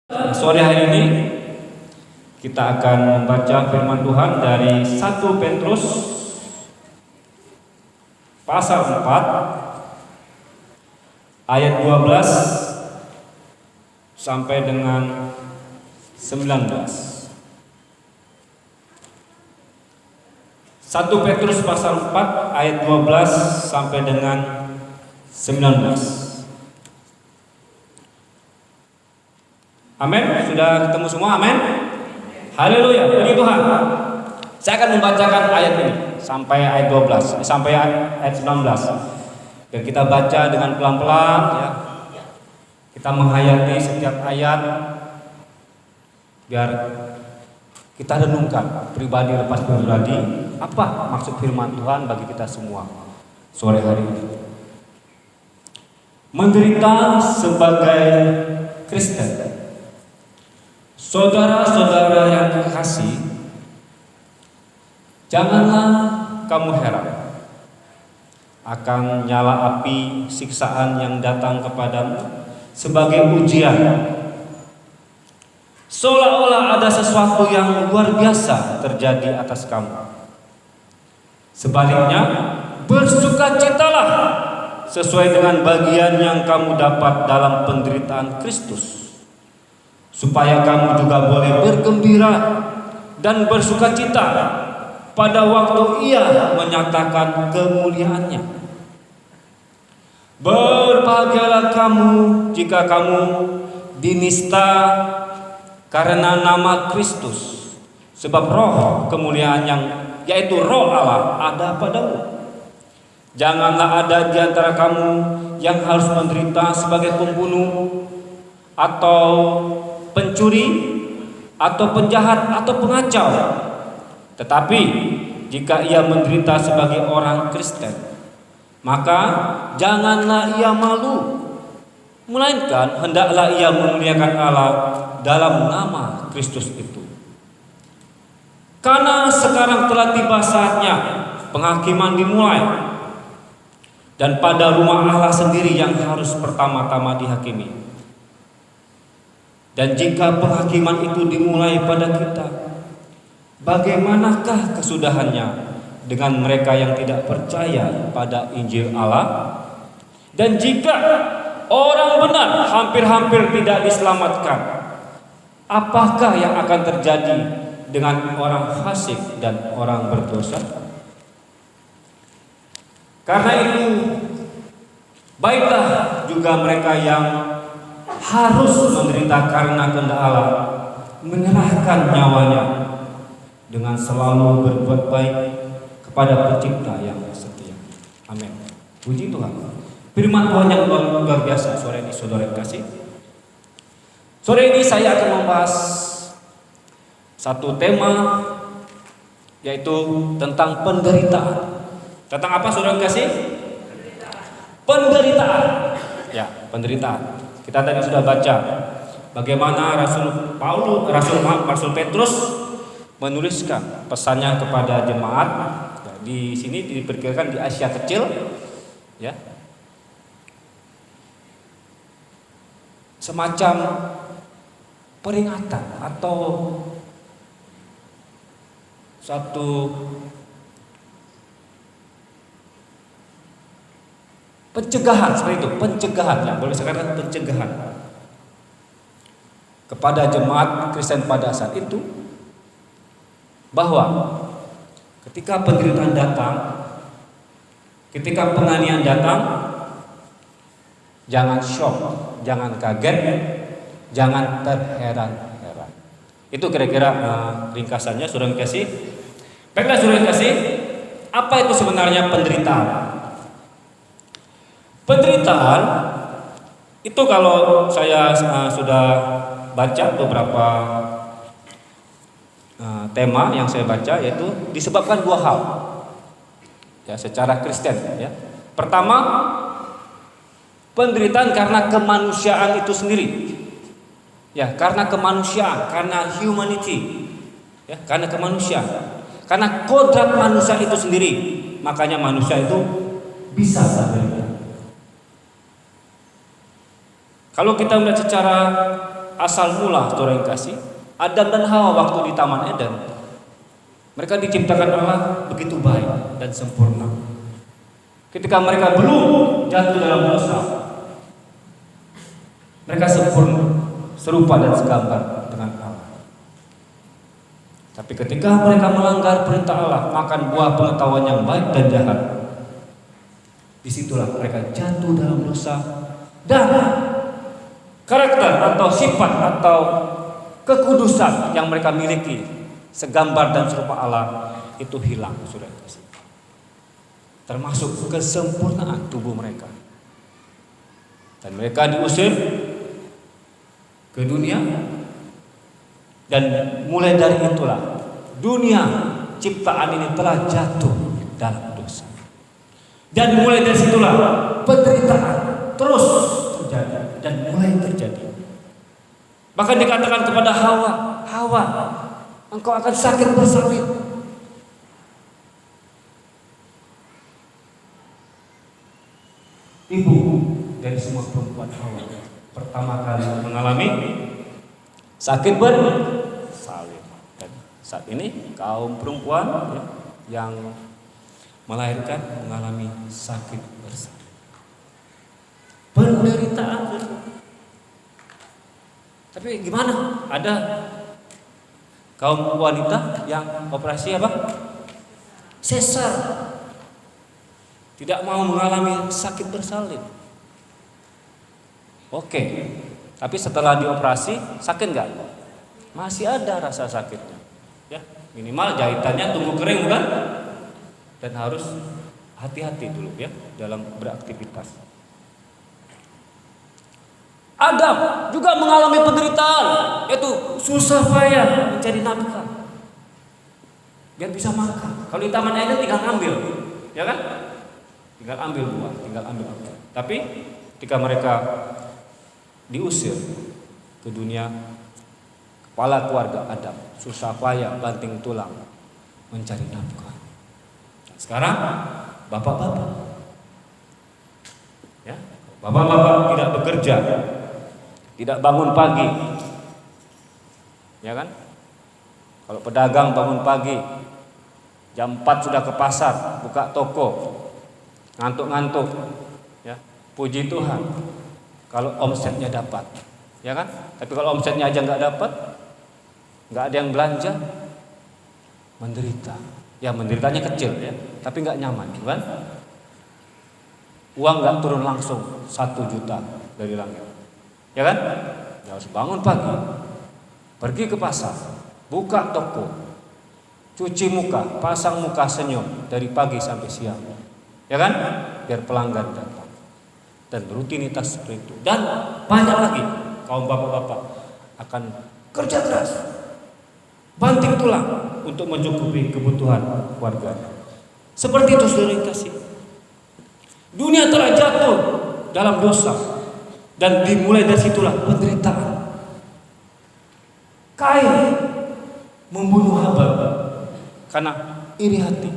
Sore hari ini kita akan membaca firman Tuhan dari 1 Petrus pasal 4 ayat 12 sampai dengan 19. 1 Petrus pasal 4 ayat 12 sampai dengan 19. Amin. Sudah ketemu semua? Amin. Haleluya. Puji Tuhan. Saya akan membacakan ayat ini sampai ayat 12, sampai ayat 19. Dan kita baca dengan pelan-pelan ya. Kita menghayati setiap ayat biar kita renungkan pribadi lepas pribadi apa maksud firman Tuhan bagi kita semua sore hari ini. Menderita sebagai Kristen. Saudara-saudara yang terkasih, janganlah kamu heran akan nyala api siksaan yang datang kepadamu sebagai ujian, seolah-olah ada sesuatu yang luar biasa terjadi atas kamu. Sebaliknya, bersukacitalah sesuai dengan bagian yang kamu dapat dalam penderitaan Kristus, supaya kamu juga boleh bergembira dan bersukacita pada waktu Ia menyatakan kemuliaannya. Berbahagialah kamu jika kamu dinista karena nama Kristus, sebab roh kemuliaan yang yaitu roh Allah ada padamu. Janganlah ada di antara kamu yang harus menderita sebagai pembunuh atau pencuri atau penjahat atau pengacau. Tetapi jika ia menderita sebagai orang Kristen, maka janganlah ia malu, melainkan hendaklah ia memuliakan Allah dalam nama Kristus itu. Karena sekarang telah tiba saatnya penghakiman dimulai, dan pada rumah Allah sendiri yang harus pertama-tama dihakimi. Dan jika penghakiman itu dimulai pada kita, bagaimanakah kesudahannya dengan mereka yang tidak percaya pada Injil Allah? Dan jika orang benar hampir-hampir tidak diselamatkan, apakah yang akan terjadi dengan orang fasik dan orang berdosa? Karena itu, baiklah juga mereka yang harus menderita karena kehendak Allah menyerahkan nyawanya dengan selalu berbuat baik kepada Pencipta yang setia. Amin. Puji Tuhan. Firman Tuhan yang luar biasa sore ini, saudara yang kasih. Sore ini saya akan membahas satu tema, yaitu tentang penderitaan. Tentang apa, saudara yang kasih? Penderitaan. Ya, penderitaan. Kita tadi sudah baca bagaimana Rasul Petrus menuliskan pesannya kepada jemaat. Ya, di sini diperkirakan di Asia Kecil, ya, semacam peringatan atau satu pencegahan, seperti itu, pencegahan, ya, boleh sekatakan pencegahan kepada jemaat Kristen pada saat itu, bahwa ketika penderitaan datang, ketika penganiayaan datang, jangan shock, jangan kaget, jangan terheran-heran. Itu kira-kira ringkasannya, saudara kasih. Baiklah, saudara kasih, apa itu sebenarnya penderitaan? Penderitaan itu kalau saya sudah baca beberapa tema yang saya baca, yaitu disebabkan dua hal, ya, secara Kristen, ya. Pertama, penderitaan karena kemanusiaan itu sendiri, ya, karena kemanusiaan, karena humanity, ya, karena kemanusiaan, karena kodrat manusia itu sendiri, makanya manusia itu bisa menderita. Kalau kita melihat secara asal mula, saudara yang kasih, Adam dan Hawa waktu di Taman Eden, mereka diciptakan Allah begitu baik dan sempurna. Ketika mereka belum jatuh dalam dosa, mereka sempurna, serupa dan segambar dengan Allah. Tapi ketika mereka melanggar perintah Allah, makan buah pengetahuan yang baik dan jahat, disitulah mereka jatuh dalam dosa, dan karakter atau sifat atau kekudusan yang mereka miliki segambar dan serupa Allah itu hilang, saudara kasih. Termasuk kesempurnaan tubuh mereka. Dan mereka diusir ke dunia. Dan mulai dari itulah dunia ciptaan ini telah jatuh dalam dosa. Dan mulai dari situlah penderitaan terus terjadi dan mulai terjadi. Bahkan dikatakan kepada Hawa, Hawa, engkau akan sakit bersalin. Ibu dari semua perempuan Hawa pertama kali mengalami sakit bersalin. Dan saat ini kaum perempuan yang melahirkan mengalami sakit bersalin. Penderitaan. Tapi gimana? Ada kaum wanita yang operasi apa? Sesar. Tidak mau mengalami sakit bersalin. Oke. Tapi setelah dioperasi sakit nggak? Masih ada rasa sakitnya. Ya, minimal jahitannya tunggu kering bukan? Dan harus hati-hati dulu ya dalam beraktivitas. Adam juga mengalami penderitaan, yaitu susah payah mencari nafkah biar bisa makan. Kalau di Taman Eden tinggal ngambil, ya kan? Tinggal ambil buah, tinggal ambil. Tapi ketika mereka diusir ke dunia, kepala keluarga Adam susah payah banting tulang mencari nafkah. Dan sekarang bapak-bapak, ya, bapak-bapak tidak bekerja, tidak bangun pagi, ya kan? Kalau pedagang bangun pagi, jam 4 sudah ke pasar, buka toko, ngantuk-ngantuk, ya, puji Tuhan kalau omsetnya dapat, ya kan? Tapi kalau omsetnya aja nggak dapat, nggak ada yang belanja, menderita. Ya menderitanya kecil ya, tapi nggak nyaman, kan? Uang nggak turun langsung 1 juta dari langit, ya kan? Ya harus bangun pagi, pergi ke pasar, buka toko, cuci muka, pasang muka senyum dari pagi sampai siang, ya kan? Biar pelanggan datang. Dan rutinitas seperti itu. Dan banyak lagi kaum bapak-bapak akan kerja keras, banting tulang untuk mencukupi kebutuhan keluarga. Seperti itu saudara yang kasih. Dunia telah jatuh dalam dosa dan dimulai dari situlah penderitaan. Kain membunuh Habel karena iri hati.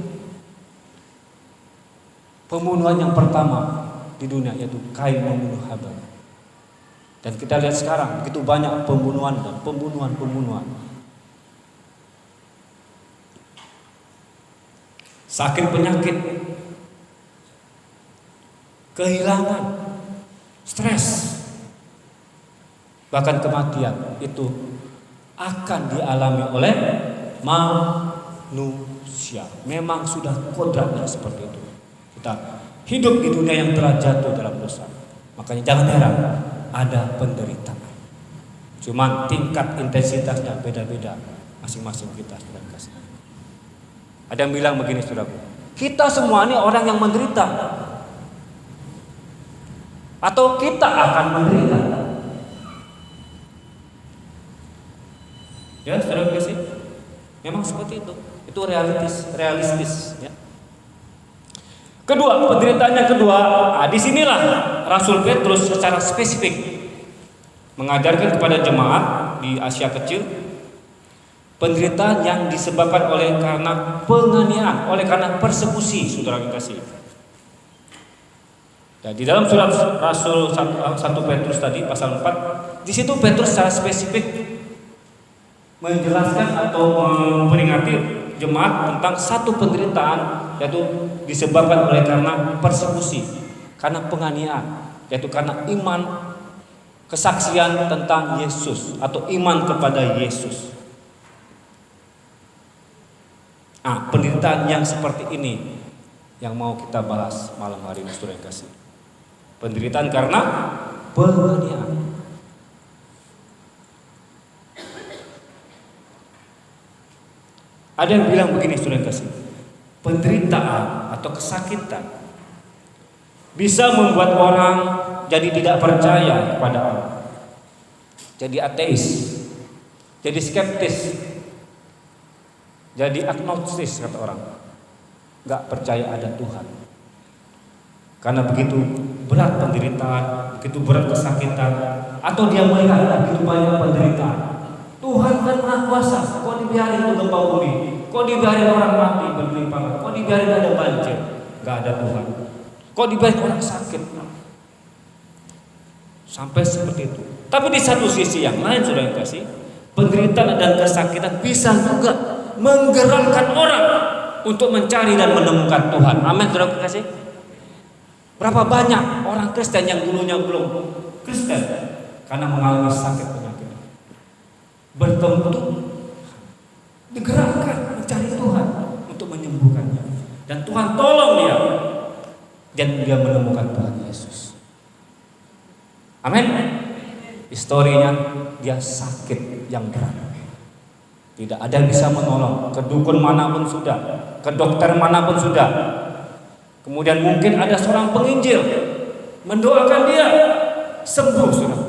Pembunuhan yang pertama di dunia yaitu Kain membunuh Habel. Dan kita lihat sekarang begitu banyak pembunuhan dan pembunuhan. Sakit penyakit, kehilangan, stres, bahkan kematian itu akan dialami oleh manusia. Memang sudah kodratnya seperti itu. Kita hidup di dunia yang telah jatuh dalam dosa. Makanya jangan heran ada penderitaan. Cuman tingkat intensitasnya beda-beda masing-masing kita, saudara kasih. Ada yang bilang begini, saudaraku, kita semua ini orang yang menderita, atau kita akan menderita. Ya, saudara kasih, memang seperti itu. Itu realistis, ya. Kedua, penderitaan yang kedua, disinilah Rasul Petrus secara spesifik mengajarkan kepada jemaat di Asia Kecil penderitaan yang disebabkan oleh karena penganiayaan, oleh karena persekusi, saudara yang kasih. Dan di dalam surat Rasul 1 Petrus tadi pasal 4 Di situ Petrus secara spesifik menjelaskan atau memperingati jemaat tentang satu penderitaan, yaitu disebabkan oleh karena persekusi, karena penganiayaan, yaitu karena iman, kesaksian tentang Yesus atau iman kepada Yesus. Penderitaan yang seperti ini yang mau kita bahas malam hari ini, saudara yang kasih. Penderitaan karena penganiayaan. Ada yang bilang begini, saudara yang kasih, penderitaan atau kesakitan bisa membuat orang jadi tidak percaya kepada Allah, jadi ateis, jadi skeptis, jadi agnostis, kata orang, nggak percaya ada Tuhan. Karena begitu berat penderitaan, begitu berat kesakitan, atau dia melihat begitu banyak penderitaan. Tuhan kan Maha Kuasa, kok dibiarin itu gempa bumi, kok dibiarin orang mati berlimpah, kok dibiarin ada banjir, nggak ada Tuhan. Kok dibiarin orang sakit, sampai seperti itu. Tapi di satu sisi yang lain, saudara yang kasih, penderitaan dan kesakitan bisa juga menggerakkan orang untuk mencari dan menemukan Tuhan. Amin, saudara yang kasih. Berapa banyak orang Kristen yang dulunya belum Kristen karena mengalami sakit penyakit, bertemu digerakkan mencari Tuhan untuk menyembuhkannya, dan Tuhan tolong dia dan dia menemukan Tuhan Yesus. Amin. Historinya dia sakit yang berat, tidak ada yang bisa menolong, ke dukun manapun sudah, ke dokter manapun sudah. Kemudian mungkin ada seorang penginjil mendoakan dia sembuh, saudara.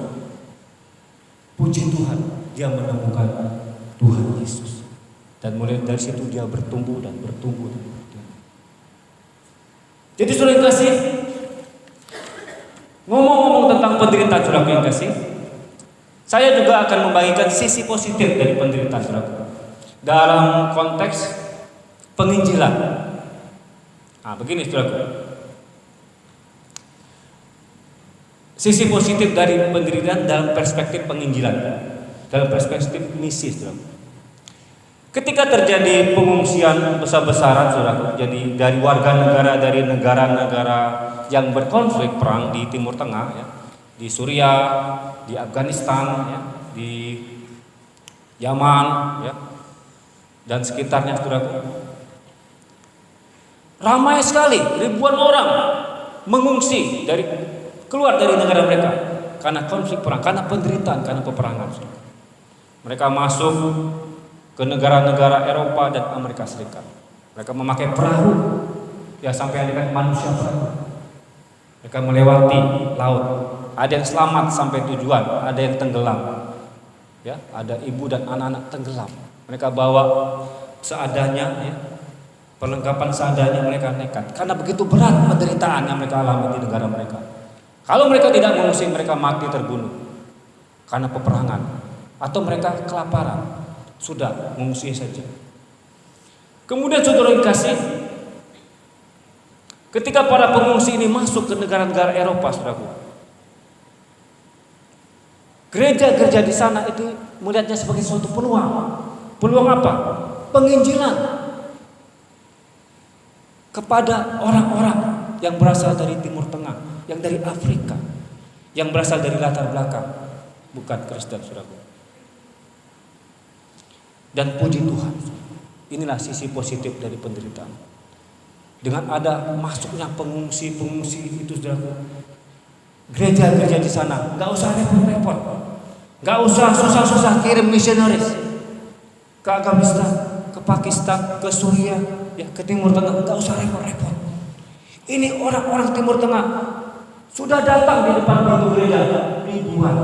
Puji Tuhan, dia menemukan Tuhan Yesus, dan mulai dari situ dia bertumbuh dan bertumbuh. Jadi saudara yang kasih, ngomong-ngomong tentang penderitaan, saudara yang kasih, saya juga akan membagikan sisi positif dari penderitaan, saudara, dalam konteks penginjilan. Begini, saudara, sisi positif dari penderitaan dalam perspektif penginjilan, dalam perspektif misi, saudara. Ketika terjadi pengungsian besar-besaran, saudara, jadi dari warga negara dari negara-negara yang berkonflik perang di Timur Tengah, ya, di Suriah, di Afghanistan, ya, di Yaman, ya, dan sekitarnya, saudara. Ramai sekali, ribuan orang mengungsi keluar dari negara mereka karena konflik perang, karena penderitaan, karena peperangan. Mereka masuk ke negara-negara Eropa dan Amerika Serikat. Mereka memakai perahu, ya, sampai dengan manusia perahu. Mereka melewati laut. Ada yang selamat sampai tujuan, ada yang tenggelam. Ya, ada ibu dan anak-anak tenggelam. Mereka bawa seadanya, ya, perlengkapan seadanya, mereka nekat. Karena begitu berat penderitaan yang mereka alami di negara mereka. Kalau mereka tidak mengungsi, mereka mati terbunuh karena peperangan, atau mereka kelaparan, sudah mengungsi saja. Kemudian saudara yang kasih, ketika para pengungsi ini masuk ke negara-negara Eropa, saudaraku, gereja-gereja di sana itu melihatnya sebagai suatu peluang. Peluang apa? Penginjilan kepada orang-orang yang berasal dari Timur Tengah, yang dari Afrika, yang berasal dari latar belakang bukan Kristen, saudaraku. Dan puji Tuhan, inilah sisi positif dari penderitaan. Dengan ada masuknya pengungsi-pengungsi itu, saudaraku, gereja-gereja di sana nggak usah repot-repot, nggak usah susah-susah kirim misionaris ke Afghanistan, ke Pakistan, ke Suriah, ya, ke Timur Tengah, nggak usah repot-repot. Ini orang-orang Timur Tengah sudah datang di depan pintu gereja ribuan,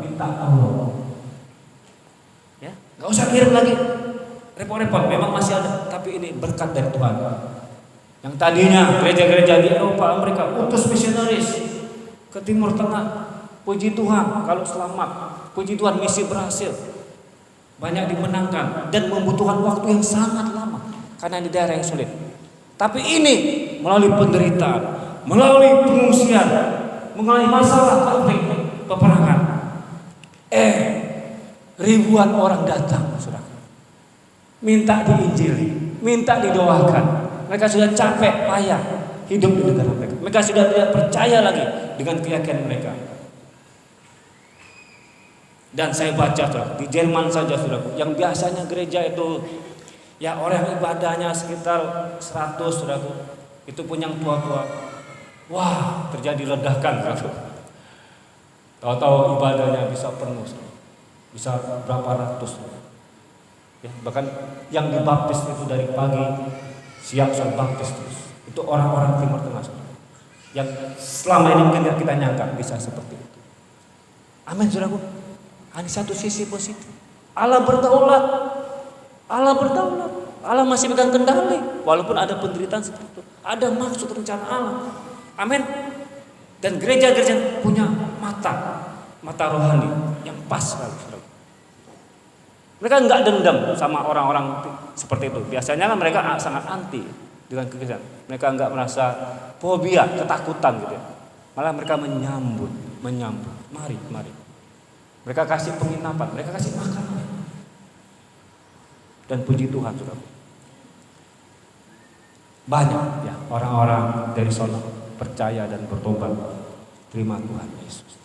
minta Allah. Ya, nggak usah kirim lagi, repot-repot. Memang masih ada, tapi ini berkat dari Tuhan. Yang tadinya gereja-gereja di Eropa, Amerika utus misionaris ke Timur Tengah. Puji Tuhan, kalau selamat. Puji Tuhan, misi berhasil. Banyak dimenangkan dan membutuhkan waktu yang sangat lama karena di daerah yang sulit. Tapi ini melalui penderitaan, melalui pengungsian, melalui masalah konflik, peperangan, Ribuan orang datang, saudara, minta diinjili, minta didoakan. Mereka sudah capek payah hidup di negara mereka. Mereka sudah tidak percaya lagi dengan keyakinan mereka. Dan saya baca, saudara, di Jerman saja, saudara, yang biasanya gereja itu ya orang ibadahnya sekitar 100, saudara, itu pun yang tua-tua. Wah, terjadi ledakan, saudara. Tahu-tahu ibadahnya bisa penuh, saudara. Bisa berapa ratus, ya, bahkan yang dibaptis itu dari pagi siang sudah baptis terus. Itu orang-orang Timur Tengah, yang selama ini mungkin tidak kita nyangka bisa seperti itu. Amin, saudaraku. Ada satu sisi positif. Allah berdaulat, Allah masih pegang kendali walaupun ada penderitaan seperti itu. Ada maksud rencana Allah. Amin. Dan gereja-gereja punya mata rohani yang pas, saudara. Mereka enggak dendam sama orang-orang seperti itu. Biasanya kan mereka sangat anti dengan kekristenan. Mereka enggak merasa fobia, ketakutan gitu ya. Malah mereka menyambut. Mari. Mereka kasih penginapan, mereka kasih makanan. Dan puji Tuhan, saudara. Banyak ya orang-orang dari sana percaya dan bertobat. Terima Tuhan Yesus.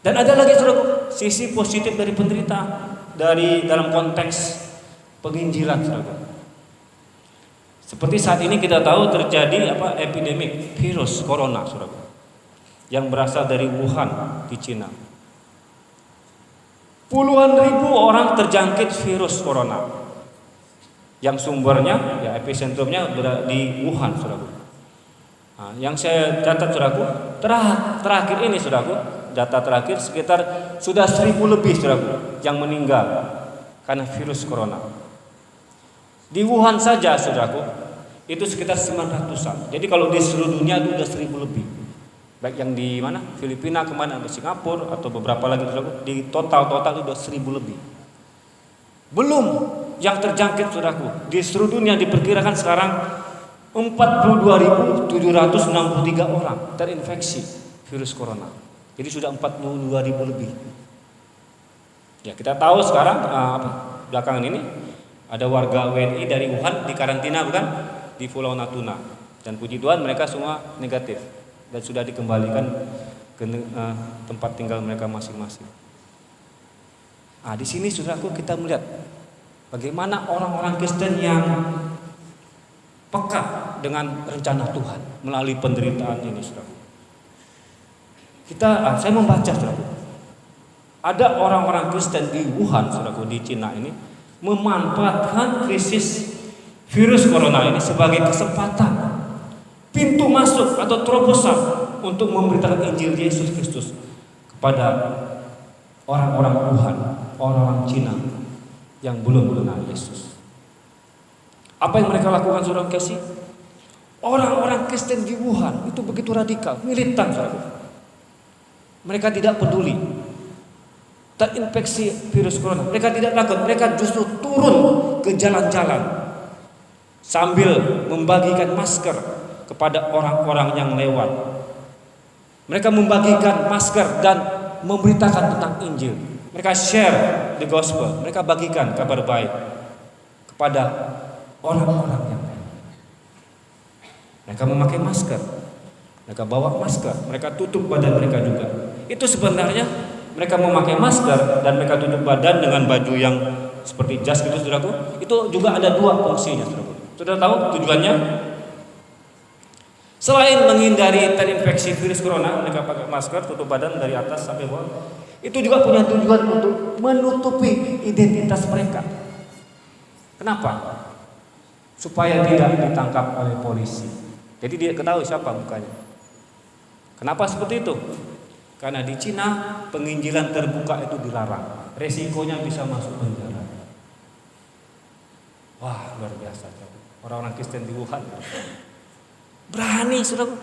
Dan ada lagi, saudara, sisi positif dari penderitaan dalam konteks penginjilan, saudara. Seperti saat ini kita tahu terjadi epidemik virus corona, saudara, yang berasal dari Wuhan di Cina. Puluhan ribu orang terjangkit virus corona, yang sumbernya ya epicentrumnya berada di Wuhan, saudara. Nah, yang saya catat, saudaraku, terakhir ini, saudaraku, data terakhir sekitar sudah 1.000 lebih, saudaraku, yang meninggal karena virus corona. Di Wuhan saja, saudaraku, itu sekitar 900-an. Jadi kalau di seluruh dunia itu sudah 1.000 lebih. Baik yang di mana? Filipina kemana, atau Singapura atau beberapa lagi, saudaraku, di total itu sudah 1.000 lebih. Belum yang terjangkit, saudaraku. Di seluruh dunia diperkirakan sekarang 42.763 orang terinfeksi virus corona. Jadi sudah 42.000 lebih. Ya, kita tahu sekarang belakangan ini ada warga WNI dari Wuhan di karantina, bukan, di Pulau Natuna. Dan puji Tuhan mereka semua negatif dan sudah dikembalikan ke tempat tinggal mereka masing-masing. Di sini, saudaraku, kita melihat bagaimana orang-orang Kristen yang peka dengan rencana Tuhan melalui penderitaan ini, saudara. Saya membaca, saudara, ada orang-orang Kristen di Wuhan, saudara, di Cina ini memanfaatkan krisis virus corona ini sebagai kesempatan, pintu masuk atau terobosan untuk memberitakan Injil Yesus Kristus kepada orang-orang Wuhan, orang-orang Cina yang belum mengenal Yesus. Apa yang mereka lakukan, saudara kasih? Orang-orang Kristen di Wuhan itu begitu radikal, militan, saudara. Mereka tidak peduli terinfeksi virus corona. Mereka tidak takut. Mereka justru turun ke jalan-jalan sambil membagikan masker kepada orang-orang yang lewat. Mereka membagikan masker dan memberitakan tentang Injil. Mereka share the gospel. Mereka bagikan kabar baik kepada orang-orang yang lain. Mereka memakai masker, mereka bawa masker, mereka tutup badan mereka juga. Itu sebenarnya mereka memakai masker dan mereka tutup badan dengan baju yang seperti jas gitu, saudaraku. Itu juga ada dua fungsinya, saudaraku. Saudara tahu tujuannya? Selain menghindari terinfeksi virus corona, mereka pakai masker, tutup badan dari atas sampai bawah. Itu juga punya tujuan untuk menutupi identitas mereka. Kenapa? Supaya tidak ditangkap oleh polisi. Jadi dia ketahui siapa mukanya. Kenapa seperti itu? Karena di Cina penginjilan terbuka itu dilarang. Resikonya bisa masuk penjara. Wah, luar biasa. Orang-orang Kristen di Wuhan berani, saudara.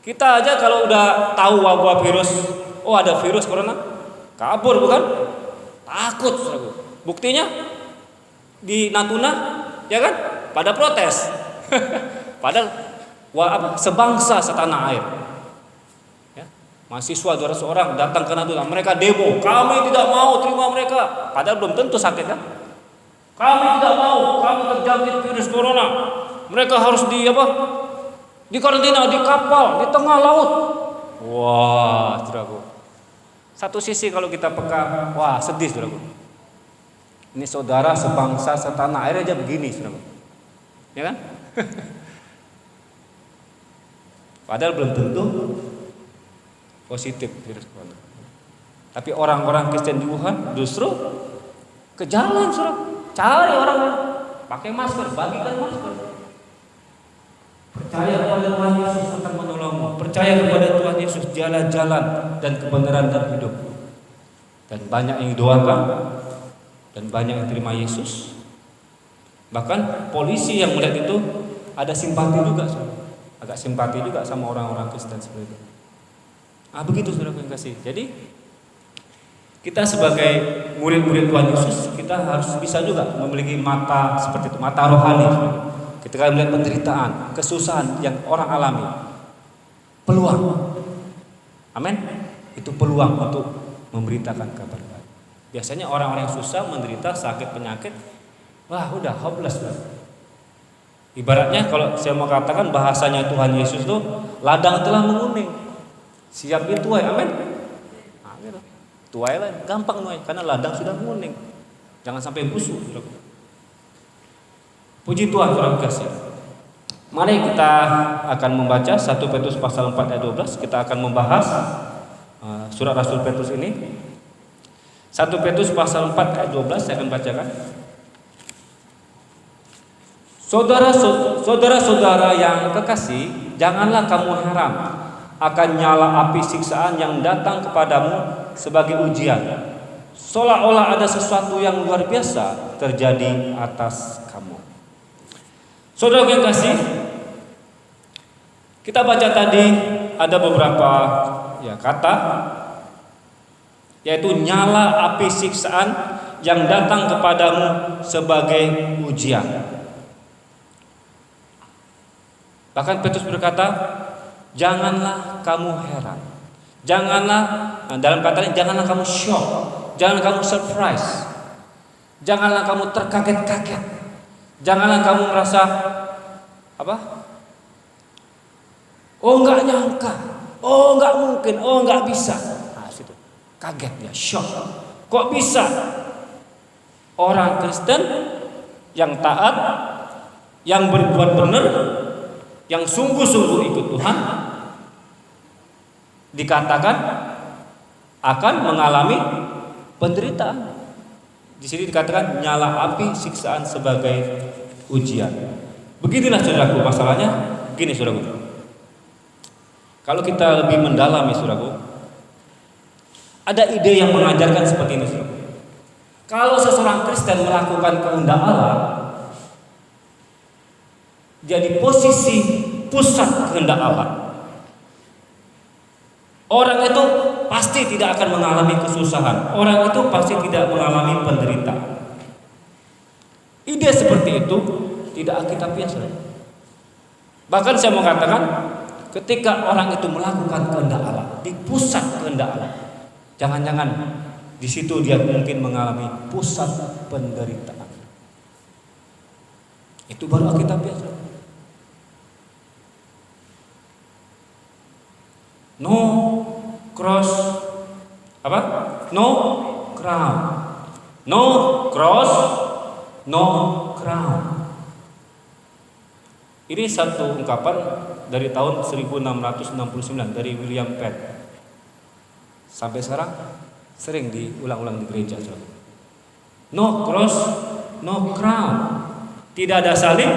Kita aja kalau udah tahu wabah virus, ada virus corona, kabur, bukan? Takut, saudara. Buktinya di Natuna, ya kan? Pada protes. Padahal sebangsa setanah air. Ya. Mahasiswa 200 orang datang ke Natuna, mereka demo, kami tidak mau terima mereka. Padahal belum tentu sakit kan? Kami tidak mau, kami terjangkit virus corona. Mereka harus di karantina di kapal di tengah laut. Wah, saudaraku. Satu sisi kalau kita peka, wah sedih saudaraku. Ini saudara sebangsa setanah air aja begini saudaraku. Ya kan? Padahal belum tentu positif virus corona. Tapi orang-orang Kristen di Wuhan justru ke jalan saudara. Cari orang-orang, pakai masker, bagikan masker. Percaya kepada Tuhan Yesus akan menolongmu. Percaya kepada Tuhan Yesus, jalan-jalan dan kebenaran dan hidup. Dan banyak yang doakan dan banyak yang terima Yesus. Bahkan polisi yang melihat itu ada simpati juga, agak simpati juga sama orang-orang Kristen seperti itu. Begitu saudara yang kasih. Jadi kita sebagai murid-murid Tuhan Yesus, kita harus bisa juga memiliki mata seperti itu, mata rohani. Ketika melihat penderitaan, kesusahan yang orang alami, peluang. Amin. Itu peluang untuk memberitakan kabar baik. Biasanya orang-orang yang susah, menderita sakit penyakit, wah udah hopeless. Ibaratnya kalau saya mau katakan bahasanya Tuhan Yesus itu ladang telah menguning, siap dituai. Amin. Tuai lah, gampang nuai karena ladang sudah menguning. Jangan sampai busuk. Puji Tuhan, saudara kasih. Mari kita akan membaca 1 Petrus pasal 4 ayat 12. Kita akan membahas surat Rasul Petrus ini. 1 Petrus pasal 4 ayat 12 saya akan bacakan. Saudara-saudara yang kekasih, janganlah kamu heran akan nyala api siksaan yang datang kepadamu sebagai ujian, seolah-olah ada sesuatu yang luar biasa terjadi atas kamu. Saudara yang kasih, kita baca tadi ada beberapa kata, yaitu nyala api siksaan yang datang kepadamu sebagai ujian. Bahkan Petrus berkata, janganlah kamu heran. Dalam kata ini, janganlah kamu shock, janganlah kamu surprise, janganlah kamu terkaget-kaget, janganlah kamu merasa oh nggak nyangka, oh nggak mungkin, oh nggak bisa. Situ kaget ya, shock. Kok bisa orang Kristen yang taat, yang berbuat benar, yang sungguh-sungguh ikut Tuhan, dikatakan akan mengalami penderitaan. Di sini dikatakan nyala api siksaan sebagai ujian. Beginilah saudaraku masalahnya. Begini saudaraku. Kalau kita lebih mendalami saudaraku, ada ide yang mengajarkan seperti ini saudaraku. Kalau seseorang Kristen melakukan kehendak Allah, jadi posisi pusat kehendak Allah, orang itu pasti tidak akan mengalami kesusahan. Orang itu pasti tidak mengalami penderitaan. Ide seperti itu tidak alkitabiah. Bahkan saya mau katakan, ketika orang itu melakukan kehendak Allah, di pusat kehendak Allah, jangan-jangan di situ dia mungkin mengalami pusat penderitaan. Itu baru alkitabiah. No cross, no crown. No cross, no crown. Ini satu ungkapan dari tahun 1669 dari William Penn. Sampai sekarang sering diulang-ulang di gereja. No cross, no crown. Tidak ada salib,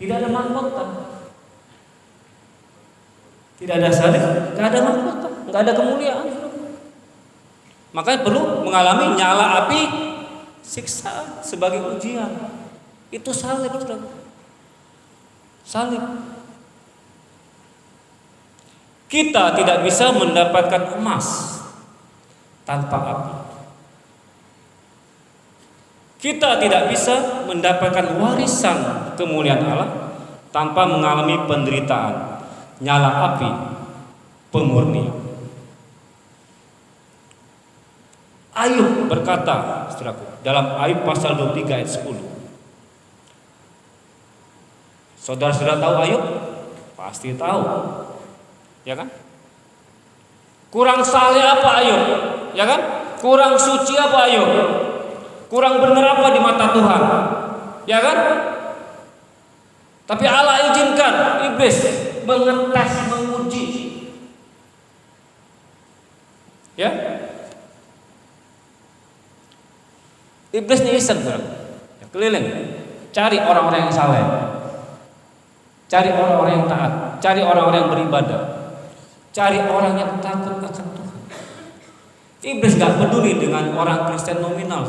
tidak ada mahkota. Tidak ada salib, tidak ada mahkota, tidak ada kemuliaan. Makanya perlu mengalami nyala api siksa sebagai ujian. Itu salib, saudara. Salib. Kita tidak bisa mendapatkan emas tanpa api. Kita tidak bisa mendapatkan warisan kemuliaan Allah tanpa mengalami penderitaan, nyala api pemurnian. Ayub berkata, saudaraku, dalam Ayub pasal 23 ayat 10. Saudara-saudara tahu Ayub? Pasti tahu. Ya kan? Kurang saleh apa Ayub? Ya kan? Kurang suci apa Ayub? Kurang benar apa di mata Tuhan? Ya kan? Tapi Allah izinkan iblis mengetes, menguji. Ya? Iblis ini iseng, ya, keliling, cari orang-orang yang saleh, cari orang-orang yang taat, cari orang-orang yang beribadah, cari orang yang takut akan Tuhan. Iblis gak peduli dengan orang Kristen nominal,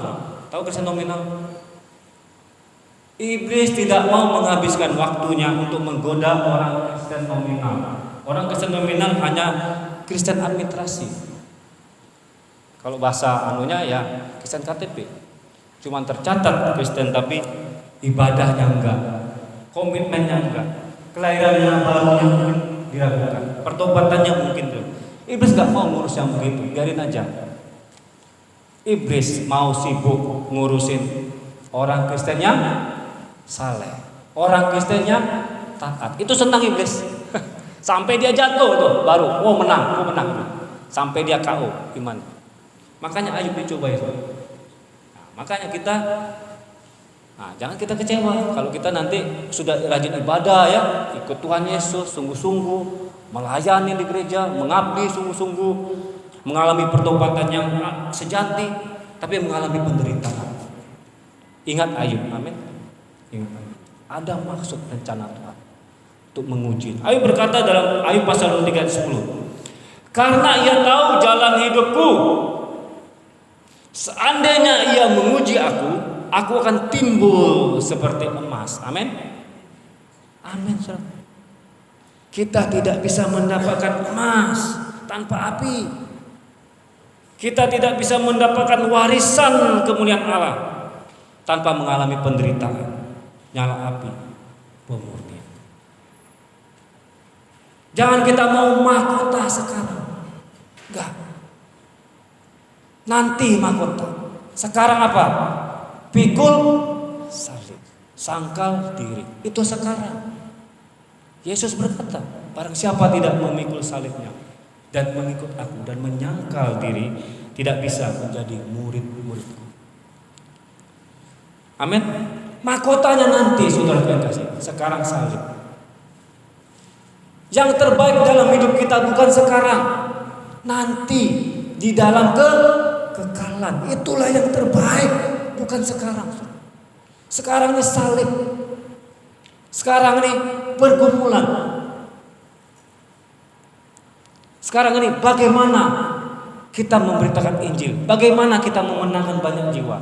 tahu Kristen nominal? Iblis tidak mau menghabiskan waktunya untuk menggoda orang Kristen nominal. Orang Kristen nominal hanya Kristen administrasi. Kalau bahasa anunya ya Kristen KTP. Cuman tercatat Kristen tapi ibadahnya enggak, komitmennya enggak, kelahirannya baru yang mungkin diragukan, pertobatannya mungkin tuh. Iblis gak mau ngurus yang begitu, biarin aja. Iblis mau sibuk ngurusin orang Kristen yang saleh, orang Kristen yang taat. Itu senang iblis. Sampai dia jatuh tuh, baru menang. Sampai dia KO iman. Makanya Ayub dicoba itu. Makanya kita, jangan kita kecewa kalau kita nanti sudah rajin ibadah ya, ikut Tuhan Yesus sungguh-sungguh, melayani di gereja, mengabdi sungguh-sungguh, mengalami pertobatan yang sejati, tapi mengalami penderitaan. Ingat Ayub, amin. Ingat, ada maksud rencana Tuhan untuk menguji. Ayub berkata dalam Ayub pasal 23 ayat 10, karena ia tahu jalan hidupku. Seandainya ia menguji aku akan timbul seperti emas. Amin. Amin. Kita tidak bisa mendapatkan emas tanpa api. Kita tidak bisa mendapatkan warisan kemuliaan Allah tanpa mengalami penderitaan. Nyala api pemurnian. Jangan kita mau mahkota sekarang. Enggak. Nanti mahkota. Sekarang apa? Pikul salib, sangkal diri. Itu sekarang. Yesus berkata, barang siapa tidak memikul salibnya dan mengikut aku dan menyangkal diri, tidak bisa menjadi murid-muridku. Amin. Mahkotanya nanti, saudara yang kasih. Sekarang salib. Yang terbaik dalam hidup kita bukan sekarang, nanti di dalam kekekalan. Itulah yang terbaik, bukan sekarang. Sekarang ini salib. Sekarang ini pergumulan. Sekarang ini bagaimana kita memberitakan Injil, bagaimana kita memenangkan banyak jiwa.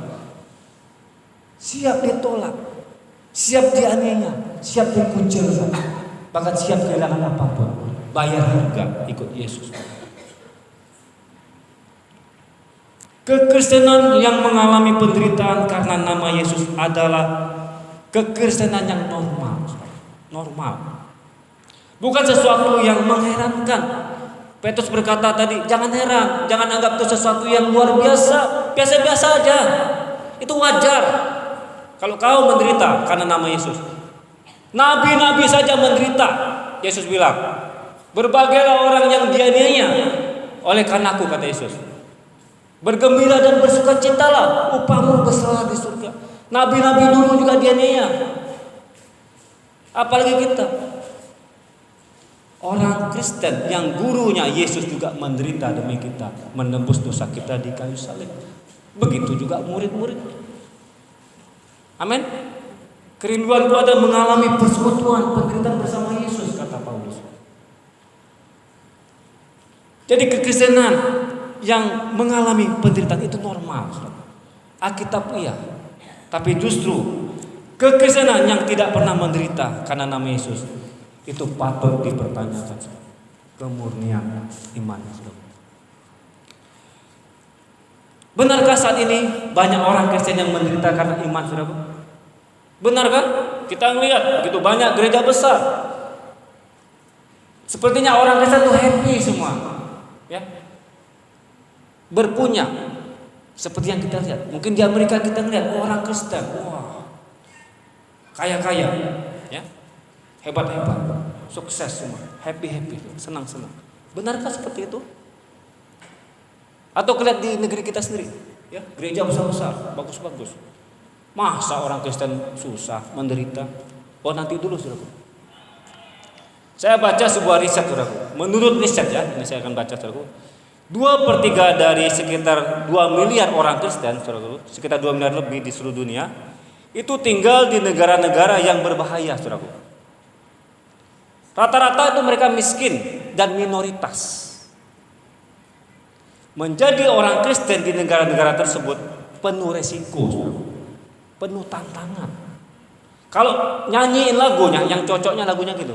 Siap ditolak, siap dianiaya, siap dikucilkan, bahkan siap kehilangan apapun, bayar harga ikut Yesus. Kekristenan yang mengalami penderitaan karena nama Yesus adalah kekristenan yang normal. Bukan sesuatu yang mengherankan. Petrus berkata tadi, jangan heran, jangan anggap itu sesuatu yang luar biasa, biasa-biasa aja. Itu wajar. Kalau kau menderita karena nama Yesus. Nabi-nabi saja menderita. Yesus bilang, berbagailah orang yang dianiaya oleh karena aku, kata Yesus. Bergembira dan bersukacitalah, upahmu besar di surga. Nabi-nabi dulu juga dianiaya. Apalagi kita. Orang Kristen yang gurunya Yesus juga menderita demi kita, menembus dosa kita di kayu salib. Begitu juga murid-murid. Amin. Kerinduanku adalah mengalami persekutuan, penderitaan bersama Yesus, kata Paulus. Jadi kekristenan yang mengalami penderitaan itu normal. Alkitab iya. Tapi justru kekristenan yang tidak pernah menderita karena nama Yesus itu patut dipertanyakan. Kemurnian iman. Benarkah saat ini banyak orang Kristen yang menderita karena iman, saudara? Benar kan? Kita melihat begitu banyak gereja besar. Sepertinya orang Kristen itu happy semua, ya, berpunya, Seperti yang kita lihat. Mungkin di Amerika kita lihat orang Kristen, wah, kaya-kaya, ya, hebat-hebat, sukses semua, happy-happy, senang-senang. Benarkah seperti itu? Atau lihat di negeri kita sendiri, ya, gereja besar-besar, bagus-bagus. Masa orang Kristen susah, menderita? Oh, nanti dulu, saudaraku. Saya baca sebuah riset, saudaraku. Menurut riset, ya, ini saya akan baca, saudaraku. 2/3 dari sekitar 2 miliar orang Kristen, saudaraku, sekitar 2 miliar lebih di seluruh dunia, itu tinggal di negara-negara yang berbahaya, saudaraku. Rata-rata itu mereka miskin dan minoritas. Menjadi orang Kristen di negara-negara tersebut penuh resiko, saudaraku. Penuh tantangan. Kalau nyanyiin lagunya, yang cocoknya lagunya gitu.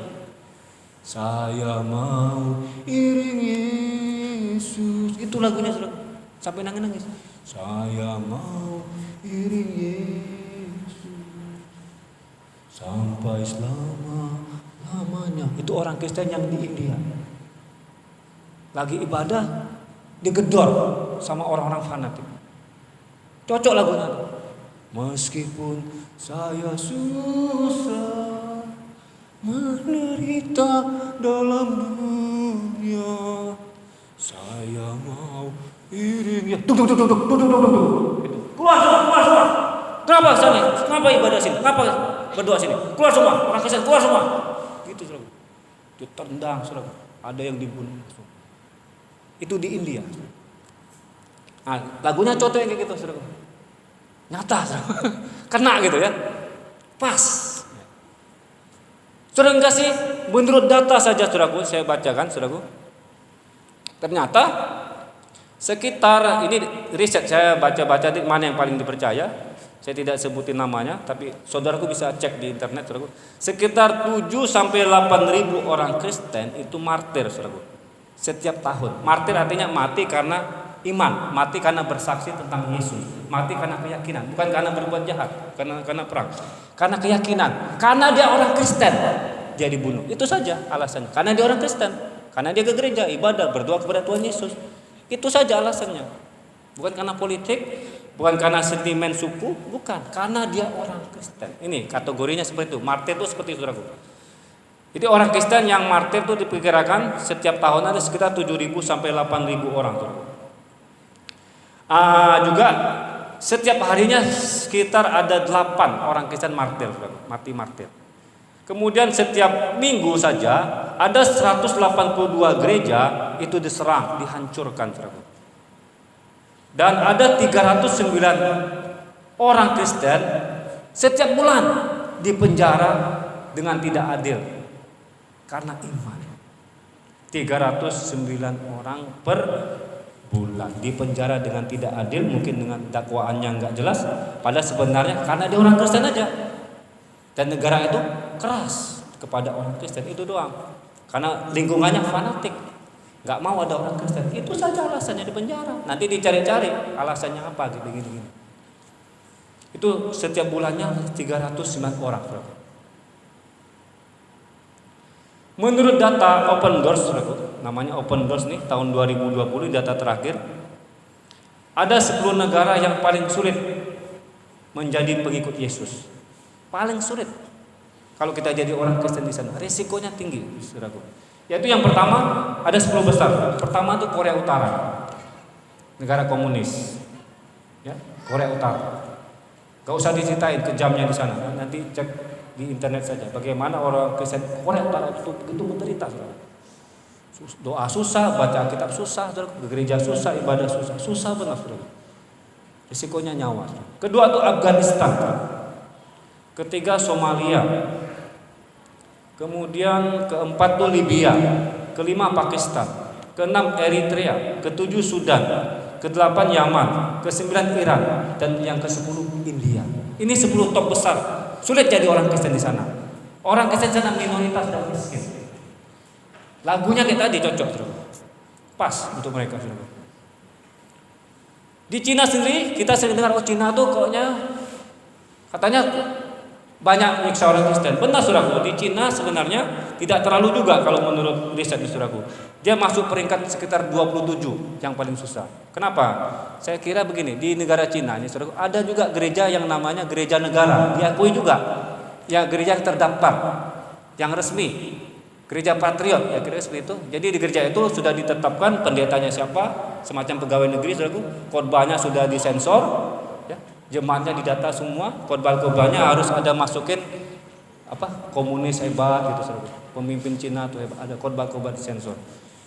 Saya mau iring Yesus. Itu lagunya, saudara. Sampai nangis-nangis. Saya mau iring Yesus sampai selama-lamanya. Itu orang Kristen yang di India. Lagi ibadah digedor sama orang-orang fanatik. Cocok lagunya. Meskipun saya susah menderita dalam dunia, saya mau iring ya. Duduk. Keluar semua. Kenapa sini? Kenapa ibadah sini? Kenapa berdoa sini? Keluar semua. Orang Kristen keluar semua. Gitu, saudara. Ditendang, saudara. Ada yang dibunuh. Itu di India. Nah, lagunya cocok yang kayak gitu, saudara. Nyata, saudara. Kena gitu ya. Pas. Saudara enggak sih? Menurut data saja, saudaraku, saya bacakan, saudaraku. Ternyata sekitar, ini riset saya baca-baca di mana yang paling dipercaya. Saya tidak sebutin namanya, tapi saudaraku bisa cek di internet, saudaraku. Sekitar 7 sampai 8.000 orang Kristen itu martir, saudaraku. Setiap tahun. Martir artinya mati karena iman, mati karena bersaksi tentang Yesus, mati karena keyakinan, bukan karena berbuat jahat, karena perang, karena keyakinan, karena dia orang Kristen, dia dibunuh. Itu saja alasannya. Karena dia orang Kristen, karena dia ke gereja, ibadah, berdoa kepada Tuhan Yesus. Itu saja alasannya. Bukan karena politik, bukan karena sentimen suku, bukan, karena dia orang Kristen. Ini kategorinya seperti itu. Martir itu seperti itu, saudaraku. Jadi orang Kristen yang martir itu diperkirakan setiap tahun ada sekitar 7.000 sampai 8.000 orang, saudaraku. Juga setiap harinya sekitar ada 8 orang Kristen martir, mati martir. Kemudian setiap minggu saja ada 182 gereja itu diserang, dihancurkan, saudara. Dan ada 309 orang Kristen setiap bulan dipenjara dengan tidak adil karena iman. 309 orang per bulan dipenjara dengan tidak adil, mungkin dengan dakwaannya nggak jelas, padahal sebenarnya karena dia orang Kristen aja. Dan negara itu keras kepada orang Kristen, itu doang. Karena lingkungannya fanatik, nggak mau ada orang Kristen. Itu saja alasannya dipenjara. Nanti dicari-cari alasannya apa gitu gini. Itu setiap bulannya 309 orang. Menurut data Open Doors, namanya Open Doors nih, tahun 2020 data terakhir, ada 10 negara yang paling sulit menjadi pengikut Yesus. Paling sulit kalau kita jadi orang Kristen di sana, risikonya tinggi, saudaraku. Yaitu yang pertama, ada 10 besar. Pertama itu Korea Utara, negara komunis, ya, Korea Utara. Gak usah diceritain kejamnya di sana, nanti cek di internet saja bagaimana orang Kristen Korea Utara itu begitu menderita, saudara. Doa susah, baca kitab susah, saudara. Ke gereja susah, ibadah susah benar, saudara. Risikonya nyawa, saudara. Kedua itu Afghanistan. Ketiga Somalia. Kemudian keempat itu Libya. Kelima Pakistan. Keenam Eritrea. Ketujuh Sudan. Kedelapan Yaman. Kesembilan Iran. Dan yang ke-10 India. Ini 10 top besar. Sulit jadi orang Kristen di sana. Orang Kristen di sana minoritas dan miskin. Lagunya kayak tadi cocok, saudara. Pas untuk mereka, saudara. Di Cina sendiri kita sering dengar, oh Cina tuh katanya banyak menyiksa orang Kristen. Benar saudaraku, di Cina sebenarnya tidak terlalu juga kalau menurut riset di saudaraku. Dia masuk peringkat sekitar 27 yang paling susah. Kenapa? Saya kira begini, di negara Cina ini saudaraku ada juga gereja yang namanya gereja negara, diakui juga. Ya, gereja yang terdaftar, yang resmi. Gereja patriot, ya gereja resmi itu. Jadi di gereja itu sudah ditetapkan pendetanya siapa, semacam pegawai negeri saudaraku. Khotbahnya sudah disensor, ya. Jemaatnya didata semua, khotbah-khotbahnya harus ada masukin komunis hebat gitu saudara. Pemimpin Cina tuh hebat, ada khotbah-khotbah disensor.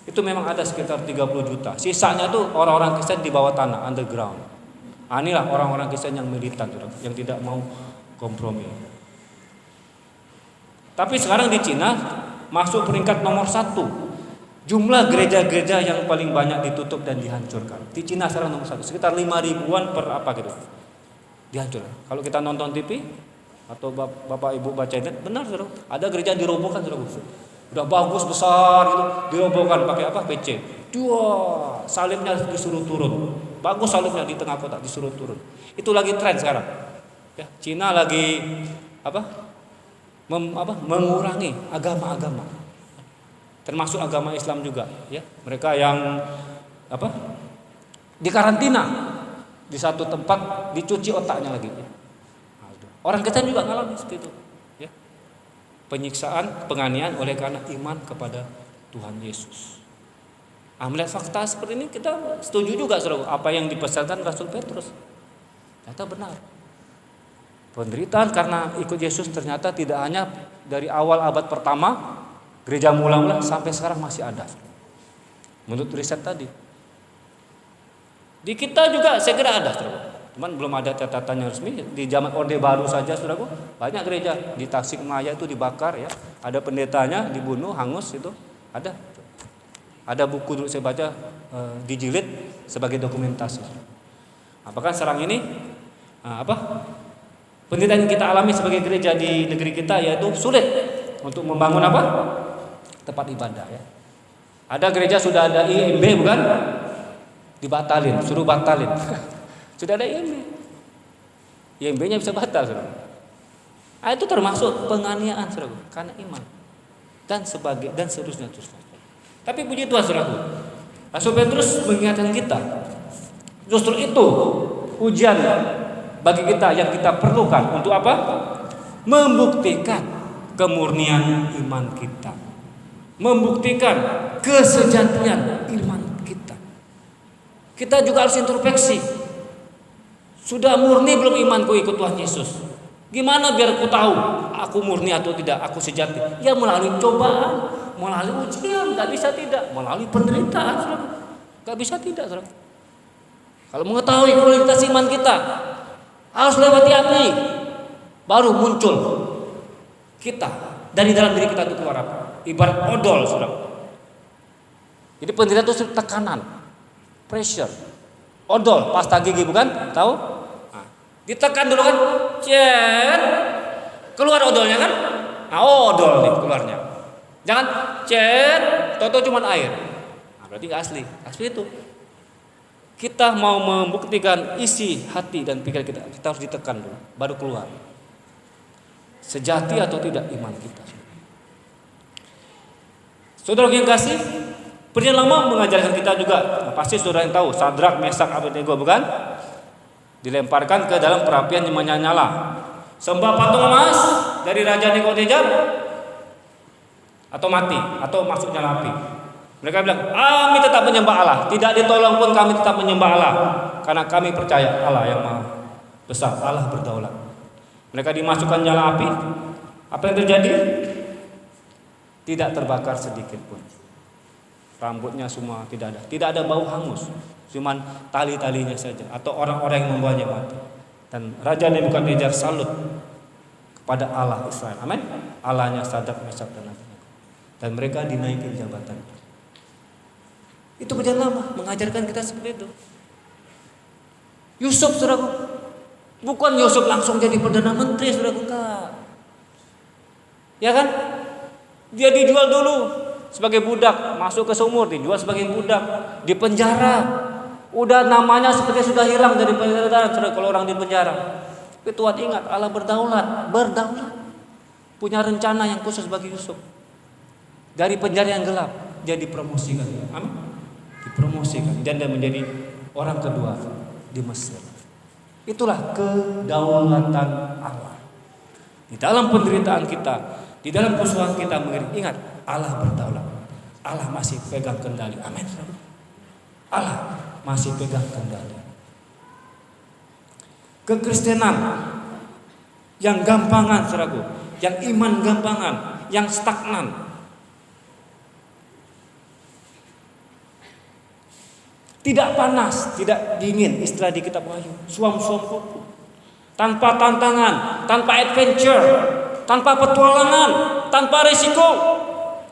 Itu memang ada sekitar 30 juta. Sisanya tuh orang-orang Kristen di bawah tanah, underground. Inilah orang-orang Kristen yang militan saudara, yang tidak mau kompromi. Tapi sekarang di Cina masuk peringkat nomor 1 jumlah gereja-gereja yang paling banyak ditutup dan dihancurkan. Di Cina sekarang nomor 1, sekitar 5.000-an per gitu. Dihancurkan. Kalau kita nonton TV atau Bapak Ibu baca internet, benar saudara, ada gereja dirobohkan saudara. Udah bagus besar gitu, dirobohkan pakai PC. Salibnya disuruh turun. Bagus salibnya di tengah kota disuruh turun. Itu lagi tren sekarang. Ya, Cina lagi mengurangi agama-agama. Termasuk agama Islam juga, ya. Mereka yang dikarantina di satu tempat, dicuci otaknya lagi. Orang kita juga ngalamin seperti itu, ya. Penyiksaan, penganiayaan oleh karena iman kepada Tuhan Yesus. Melihat fakta seperti ini kita setuju juga saudara, apa yang dipesankan Rasul Petrus. Ternyata benar. Penderitaan karena ikut Yesus ternyata tidak hanya dari awal abad pertama gereja mula-mula sampai sekarang masih ada. Menurut riset tadi. Di kita juga saya kira ada, saudara. Cuman belum ada catatan yang resmi. Di zaman Orde Baru saja, saudara, banyak gereja di Tasikmalaya itu dibakar, ya. Ada pendetanya dibunuh, hangus itu. Ada. Ada buku dulu saya baca dijilid sebagai dokumentasi. Apakah sekarang ini penderitaan yang kita alami sebagai gereja di negeri kita yaitu sulit untuk membangun tempat ibadah, ya. Ada gereja sudah ada IMB bukan? Dibatalin, suruh batalin. Sudah ada IMB. IMB-nya bisa batal, saudara. Itu termasuk penganiayaan, saudara, karena iman. Dan seterusnya. Tapi puji Tuhan, saudara, Rasul Petrus mengingatkan kita. Justru itu ujian bagi kita yang kita perlukan untuk apa? Membuktikan kemurnian iman kita. Membuktikan kesejatian iman kita. Kita juga harus introspeksi. Sudah murni belum imanku ikut Tuhan Yesus? Gimana biar aku tahu aku murni atau tidak, aku sejati? Ya melalui cobaan, melalui ujian, gak bisa tidak. Melalui penderitaan, saudara. Gak bisa tidak, saudara. Kalau mengetahui kualitas iman kita, harus lewati api, baru muncul kita dari dalam diri kita itu keluar apa? Ibarat odol, saudara. Jadi penderitaan itu tekanan, pressure, odol, pasta gigi bukan? Tahu? Nah, ditekan dulu kan, cet, keluar odolnya kan? Nah, odol nih keluarnya. Jangan cet, toto cuma air. Nah, berarti nggak asli. Asli itu. Kita mau membuktikan isi hati dan pikiran kita harus ditekan dulu, baru keluar. Sejati atau tidak iman kita. Saudara yang kasih, Perjanjian Lama mengajarkan kita juga. Pasti saudara yang tahu, Sadrak, Mesak, Abednego bukan? Dilemparkan ke dalam perapian yang menyala. Sembah patung emas dari Raja Nebukadnezar atau mati atau masuk nyala api. Mereka bilang, kami tetap menyembah Allah. Tidak ditolong pun kami tetap menyembah Allah. Karena kami percaya Allah yang maha besar, Allah berdaulat. Mereka dimasukkan nyala api. Apa yang terjadi? Tidak terbakar sedikit pun. Rambutnya semua tidak ada. Tidak ada bau hangus. Cuman tali-talinya saja. Atau orang-orang yang membawanya mati. Dan Raja Nebukadnezar salut kepada Allah Israel. Amin. Allahnya Sadrak, Mesak, dan Abednego. Dan mereka dinaiki jabatan. Itu Perjanjian Lama mengajarkan kita seperti itu. Yusuf, saudaraku, bukan Yusuf langsung jadi perdana menteri, saudaraku, enggak. Ya kan? Dia dijual dulu sebagai budak, masuk ke sumur, dijual sebagai budak, di penjara. Udah namanya seperti sudah hilang dari penjara, saudara, kalau orang di penjara. Tapi Tuhan ingat Allah berdaulat, punya rencana yang khusus bagi Yusuf. Dari penjara yang gelap dia dipromosikan. Amin. Dipromosikan dan dia menjadi orang kedua di Mesir. Itulah kedaulatan Allah. Di dalam penderitaan kita, di dalam kesusahan kita ingat Allah berdaulat. Allah masih pegang kendali. Amin. Allah masih pegang kendali. Kekristenan yang gampangan, saudaraku, yang iman gampangan, yang stagnan, tidak panas, tidak dingin, istilah di kitab Wahyu, suam-suam kuku, tanpa tantangan, tanpa adventure, tanpa petualangan, tanpa risiko.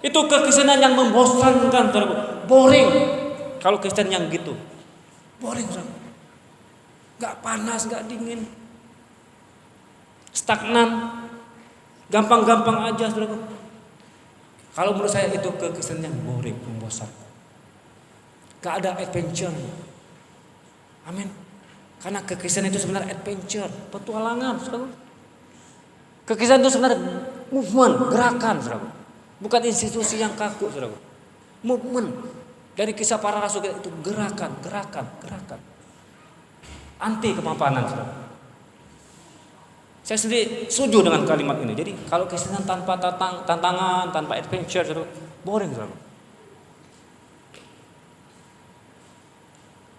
Itu kekristenan yang membosankan, saudaraku. Boring. Kalau Kristen yang gitu, boring, saudaraku. Gak panas, gak dingin, stagnan, gampang-gampang aja, saudaraku. Kalau menurut saya itu kekristenan yang boring, membosankan. Gak ada adventure. Amin. Karena kekristenan itu sebenarnya adventure, petualangan, saudara. Kekristenan itu sebenarnya movement, gerakan, saudara. Bukan institusi yang kaku, saudara. Movement. Dari kisah para rasul itu gerakan. Anti kemapanan, saudara. Saya sendiri setuju dengan kalimat ini. Jadi kalau kekristenan tanpa tantangan, tanpa adventure, saudara, boring, saudara.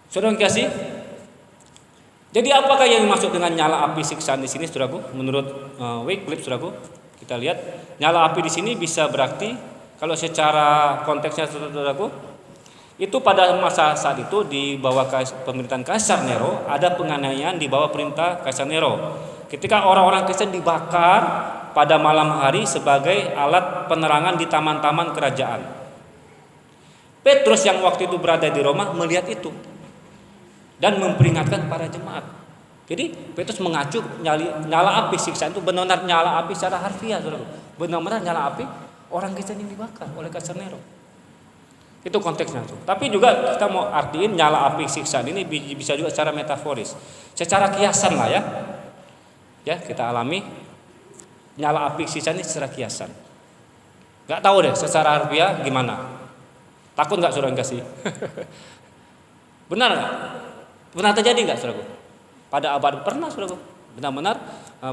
Saudara yang kasih, jadi apakah yang dimaksud dengan nyala api siksaan di sini, saudaraku? Menurut Wycliffe, saudaraku, kita lihat nyala api di sini bisa berarti kalau secara konteksnya, saudaraku, itu pada masa saat itu di bawah pemerintahan Kaisar Nero ada penganiayaan di bawah perintah Kaisar Nero. Ketika orang-orang Kristen dibakar pada malam hari sebagai alat penerangan di taman-taman kerajaan. Petrus yang waktu itu berada di Roma melihat itu dan memperingatkan para jemaat. Jadi Petrus mengacu nyala api siksaan itu benar-benar nyala api secara harfiah, saudara. Benar-benar nyala api orang Kristen yang dibakar oleh Kaisar Nero. Itu konteksnya. Tapi juga kita mau artiin nyala api siksaan ini bisa juga secara metaforis, secara kiasan lah ya. Ya kita alami nyala api siksaan ini secara kiasan. Gak tahu deh secara harfiah gimana. Takut nggak saudara kasih? Benar nggak? Pernah terjadi nggak, saudaraku? Pada abad pernah, saudaraku. Benar-benar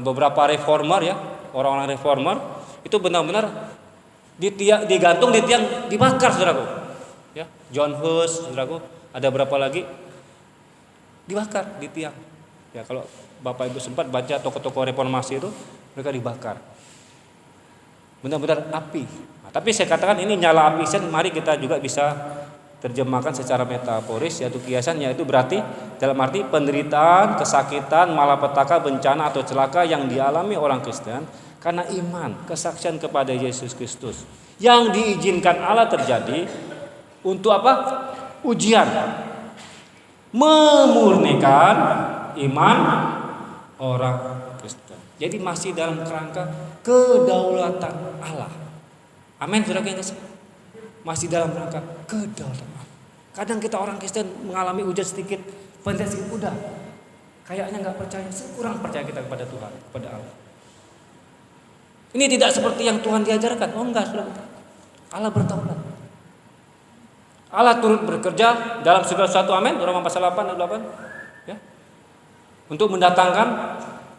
beberapa reformer ya, orang-orang reformer itu benar-benar digantung di tiang, dibakar, saudaraku. Ya, John Hus, saudaraku. Ada berapa lagi dibakar di tiang. Ya, kalau Bapak Ibu sempat baca tokoh-tokoh reformasi itu, mereka dibakar. Benar-benar api. Nah, tapi saya katakan ini nyala api, mari kita juga bisa terjemahkan secara metaforis, yaitu kiasan, yaitu berarti dalam arti penderitaan, kesakitan, malapetaka, bencana atau celaka yang dialami orang Kristen karena iman, kesaksian kepada Yesus Kristus yang diizinkan Allah terjadi untuk apa? Ujian, memurnikan iman orang Kristen. Jadi masih dalam kerangka kedaulatan Allah. Amin, saudara yang kasih. Masih dalam rangka kedaulatan Allah. Kadang kita orang Kristen mengalami ujian sedikit, penderitaan sedikit, udah kayaknya nggak percaya, kurang percaya kita kepada Tuhan, kepada Allah. Ini tidak seperti yang Tuhan diajarkan. Oh enggak, saudara. Allah berdaulat. Allah turut bekerja dalam segala sesuatu, amin. Roma pasal 8 ayat 8. Ya. Untuk mendatangkan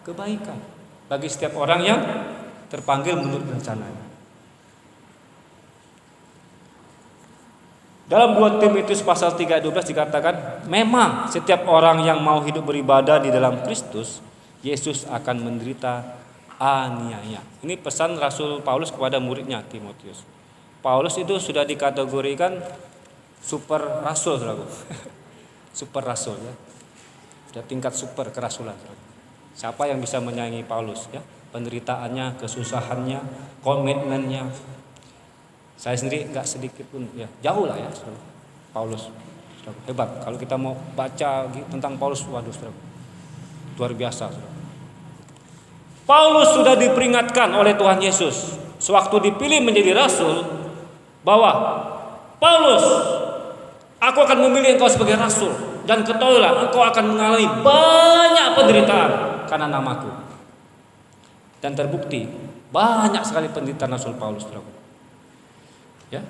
kebaikan bagi setiap orang yang terpanggil menurut rencananya. Dalam 2 Timotius pasal 3 ayat 12 dikatakan, memang setiap orang yang mau hidup beribadah di dalam Kristus Yesus akan menderita aniaya. Ini pesan Rasul Paulus kepada muridnya Timotius. Paulus itu sudah dikategorikan super rasul, saudaraku. Super rasul ya. Sudah tingkat super kerasulan. Siapa yang bisa menyaingi Paulus ya? Penderitaannya, kesusahannya, komitmennya. Saya sendiri nggak sedikit pun ya, jauh lah ya, saudara. Paulus hebat. Kalau kita mau baca tentang Paulus, waduh, saudara, luar biasa, saudara. Paulus sudah diperingatkan oleh Tuhan Yesus sewaktu dipilih menjadi rasul bahwa Paulus, aku akan memilih engkau sebagai rasul dan ketahuilah engkau akan mengalami banyak penderitaan karena namaku. Dan terbukti banyak sekali penderitaan Rasul Paulus, saudara. Ya.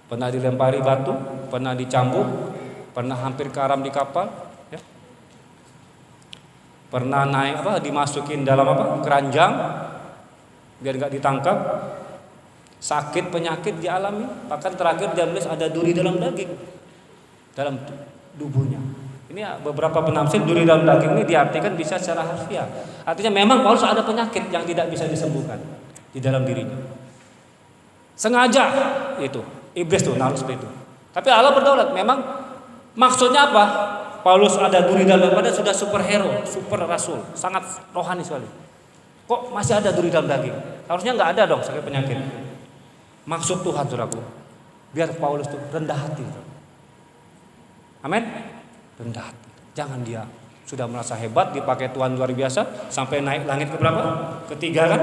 Pernah dilempari batu, pernah dicambuk, pernah hampir karam di kapal, ya. Pernah naik dimasukin dalam keranjang biar nggak ditangkap. Sakit penyakit dialami, bahkan terakhir dia menulis ada duri dalam daging, dalam tubuhnya. Ini beberapa penafsir duri dalam daging ini diartikan bisa secara harfiah. Artinya memang Paulus ada penyakit yang tidak bisa disembuhkan di dalam dirinya. Sengaja itu iblis tuh naruh seperti itu. Tapi Allah berdaulat. Memang maksudnya apa? Paulus ada duri dalam daging, sudah superhero, super rasul, sangat rohani sekali. Kok masih ada duri dalam daging? Harusnya nggak ada dong sakit penyakit. Maksud Tuhan, saudaraku, biar Paulus itu rendah hati. Amin. Rendah hati. Jangan dia sudah merasa hebat, dipakai Tuhan luar biasa, sampai naik langit ke berapa? Ketiga kan?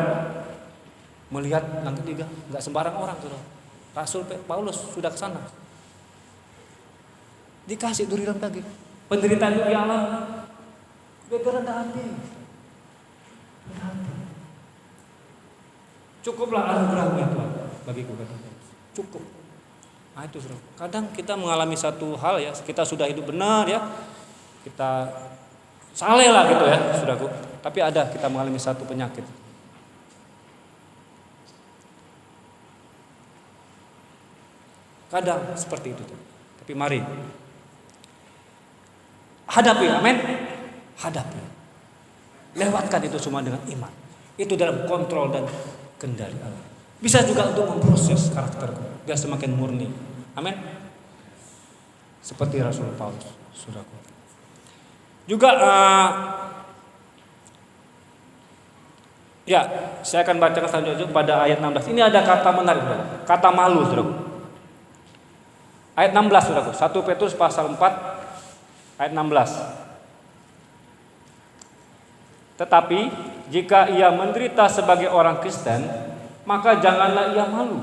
Melihat langit ketiga, nggak sembarang orang, saudara. Rasul Paulus sudah ke sana. Dikasih duri dalam daging. Penderitaan itu dialami. Biar rendah hati. Rendah hati. Cukuplah anugerahnya Tuhan bagiku, kata Paulus. Cukup. Nah itu, saudara. Kadang kita mengalami satu hal ya, kita sudah hidup benar ya, kita saleh lah gitu ya, saudaraku. Tapi ada kita mengalami satu penyakit. Kadang seperti itu tuh. Tapi mari hadapi, amin. Hadapi. Lewatkan itu semua dengan iman. Itu dalam kontrol dan kendali Allah. Bisa juga untuk memproses karakterku biar semakin murni. Amin. Seperti Rasul Paulus, saudaraku. Juga ya, saya akan bacakan selanjutnya pada ayat 16. Ini ada kata menarik, saudara. Kata malu, saudaraku. Ayat 16, saudaraku. 1 Petrus pasal 4 ayat 16. Tetapi jika ia menderita sebagai orang Kristen, maka janganlah ia malu,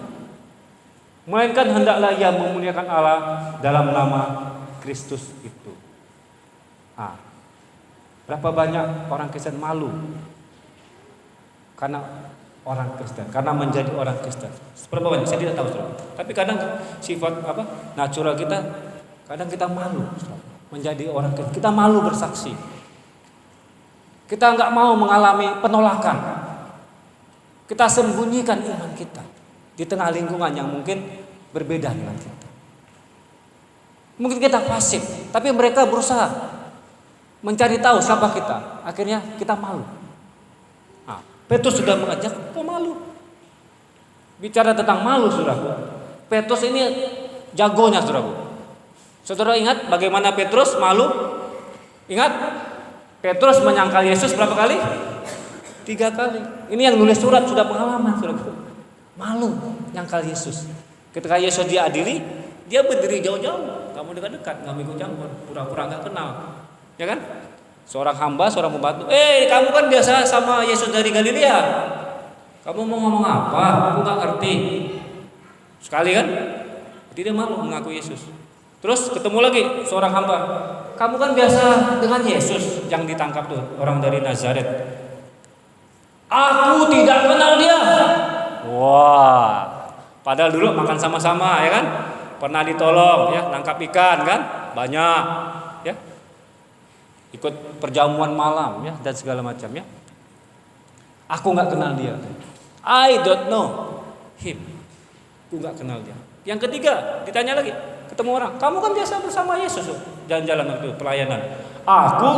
melainkan hendaklah ia memuliakan Allah dalam nama Kristus itu. Berapa banyak orang Kristen malu karena orang Kristen, karena menjadi orang Kristen. Seberapa banyak? Saya tidak tahu, saudara. Tapi kadang sifat natural kita, kadang kita malu, saudara, menjadi orang Kristen. Kita malu bersaksi. Kita nggak mau mengalami penolakan. Kita sembunyikan iman kita di tengah lingkungan yang mungkin berbeda dengan kita. Mungkin kita fasik, tapi mereka berusaha mencari tahu siapa kita. Akhirnya kita malu. Petrus sudah mengajak, kok malu? Bicara tentang malu, saudaraku. Petrus ini jagonya, saudaraku. Saudara ingat bagaimana Petrus malu? Ingat? Petrus menyangkal Yesus berapa kali? 3 kali. Ini yang nulis surat sudah pengalaman, saudaraku. Malu nyangkal Yesus. Ketika Yesus diadili, dia berdiri jauh-jauh, kamu dekat-dekat, nggak mau ikut campur, pura-pura nggak kenal, ya kan? Seorang hamba, seorang pembantu. Kamu kan biasa sama Yesus dari Galilea. Kamu mau ngomong apa? Aku nggak ngerti. Sekali kan? Jadi dia malu mengaku Yesus. Terus ketemu lagi seorang hamba. Kamu kan biasa dengan Yesus yang ditangkap tuh, orang dari Nazaret. Aku tidak kenal dia. Wah, padahal dulu makan sama-sama, ya kan? Pernah ditolong, ya, nangkap ikan kan? Banyak, ya. Ikut perjamuan malam, ya, dan segala macam, ya. Aku nggak kenal dia. I don't know him. Aku nggak kenal dia. Yang ketiga, ditanya lagi, ketemu orang. Kamu kan biasa bersama Yesus, jalan-jalan itu pelayanan. Aku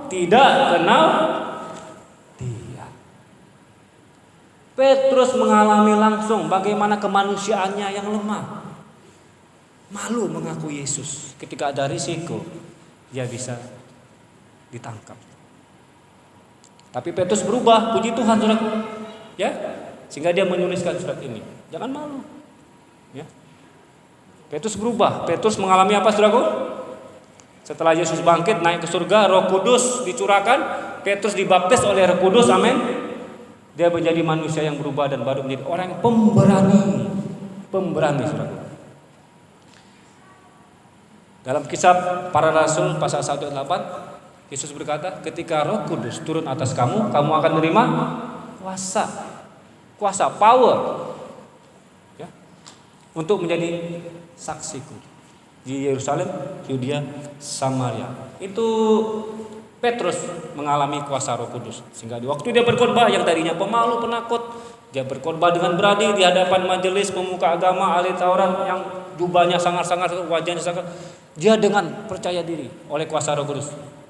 tidak kenal dia. Petrus mengalami langsung bagaimana kemanusiaannya yang lemah. Malu mengaku Yesus. Ketika ada risiko, dia bisa ditangkap. Tapi Petrus berubah, puji Tuhan, saudaraku. Ya, sehingga dia menuliskan surat ini. Jangan malu. Ya. Petrus berubah. Petrus mengalami apa, saudaraku? Setelah Yesus bangkit naik ke surga, Roh Kudus dicurahkan, Petrus dibaptis oleh Roh Kudus, amin. Dia menjadi manusia yang berubah dan baru menjadi orang yang pemberani, saudaraku. Dalam Kisah Para Rasul pasal 1 ayat 8, Yesus berkata, ketika Roh Kudus turun atas kamu, kamu akan menerima kuasa, power, ya, untuk menjadi saksiku di Yerusalem, Yudea, Samaria. Itu Petrus mengalami kuasa Roh Kudus, sehingga di waktu dia berkhotbah yang tadinya pemalu, penakut, dia berkhotbah dengan berani di hadapan majelis pemuka agama, ahli Taurat yang jubahnya sangat-sangat, wajahnya sangat, dia dengan percaya diri oleh kuasa Roh Kudus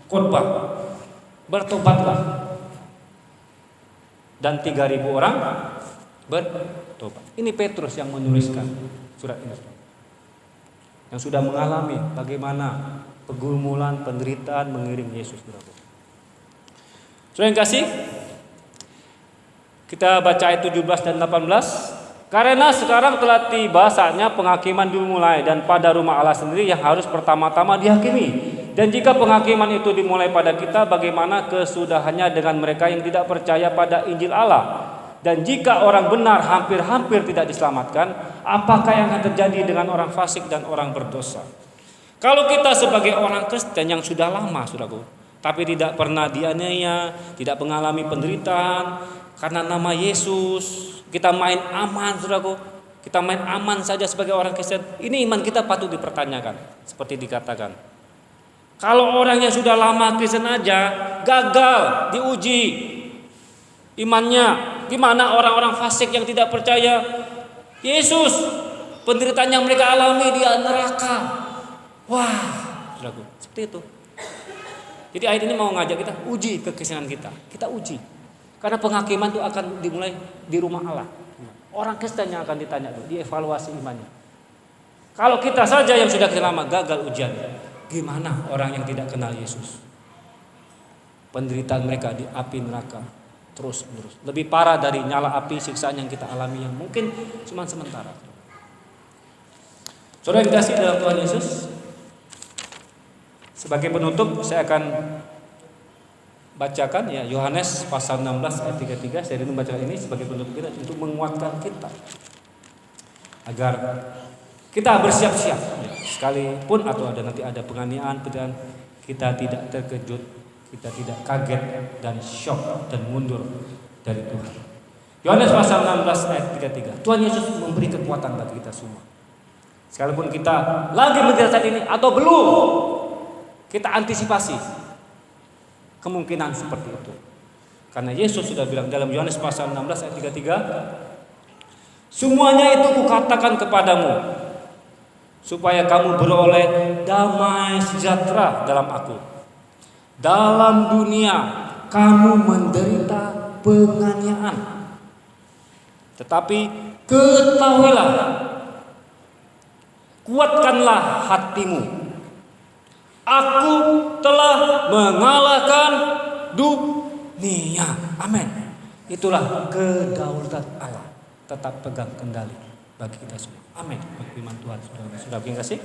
khotbah, bertobatlah, dan 3.000 orang bertobat. Ini Petrus yang menuliskan surat ini, yang sudah mengalami bagaimana pergumulan, penderitaan mengiring Yesus. Saudara yang kasih, kita baca ayat 17 dan 18. Karena sekarang telah tiba saatnya penghakiman dimulai, dan pada rumah Allah sendiri yang harus pertama-tama dihakimi. Dan jika penghakiman itu dimulai pada kita, bagaimana kesudahannya dengan mereka yang tidak percaya pada Injil Allah? Dan jika orang benar hampir-hampir tidak diselamatkan, apakah yang akan terjadi dengan orang fasik dan orang berdosa? Kalau kita sebagai orang Kristen yang sudah lama, saudaraku, tapi tidak pernah dianiaya, tidak mengalami penderitaan karena nama Yesus, kita main aman, saudaraku, kita main aman saja sebagai orang Kristen, ini iman kita patut dipertanyakan. Seperti dikatakan, kalau orang yang sudah lama Kristen aja gagal diuji imannya, gimana orang-orang fasik yang tidak percaya Yesus, penderitaan yang mereka alami di neraka? Wah, saudaraku, seperti itu. Jadi ayat ini mau ngajak kita uji kekristenan kita. Kita uji. Karena penghakiman itu akan dimulai di rumah Allah. Orang Kristen yang akan ditanya tuh, dievaluasi imannya. Kalau kita saja yang sudah lama gagal ujiannya, gimana orang yang tidak kenal Yesus? Penderitaan mereka di api neraka terus menerus. Lebih parah dari nyala api siksaan yang kita alami yang mungkin cuma sementara. Saudara yang dikasihi dalam Tuhan Yesus, sebagai penutup saya akan bacakan ya Yohanes pasal 16 ayat 33. Saya ingin membacakan ini sebagai penutup kita untuk menguatkan kita agar kita bersiap-siap ya, sekalipun atau nanti ada penganiayaan, kita tidak terkejut, kita tidak kaget dan shock dan mundur dari Tuhan. Yohanes pasal 16 ayat 33. Tuhan Yesus memberi kekuatan bagi kita semua. Sekalipun kita lagi menderita saat ini atau belum, kita antisipasi kemungkinan seperti itu. Karena Yesus sudah bilang dalam Yohanes pasal 16 ayat 33, semuanya itu kukatakan kepadamu supaya kamu beroleh damai sejahtera dalam aku. Dalam dunia kamu menderita penganiayaan, tetapi ketahuilah, kuatkanlah hatimu. Aku telah mengalahkan dunia. Amin. Itulah kedaulatan Allah. Tetap pegang kendali bagi kita semua. Amin. Firman Tuhan. Sudah kasih.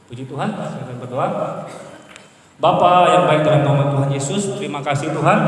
Puji Tuhan. Saya akan berdoa. Bapa yang baik dalam nama Tuhan Yesus, terima kasih Tuhan.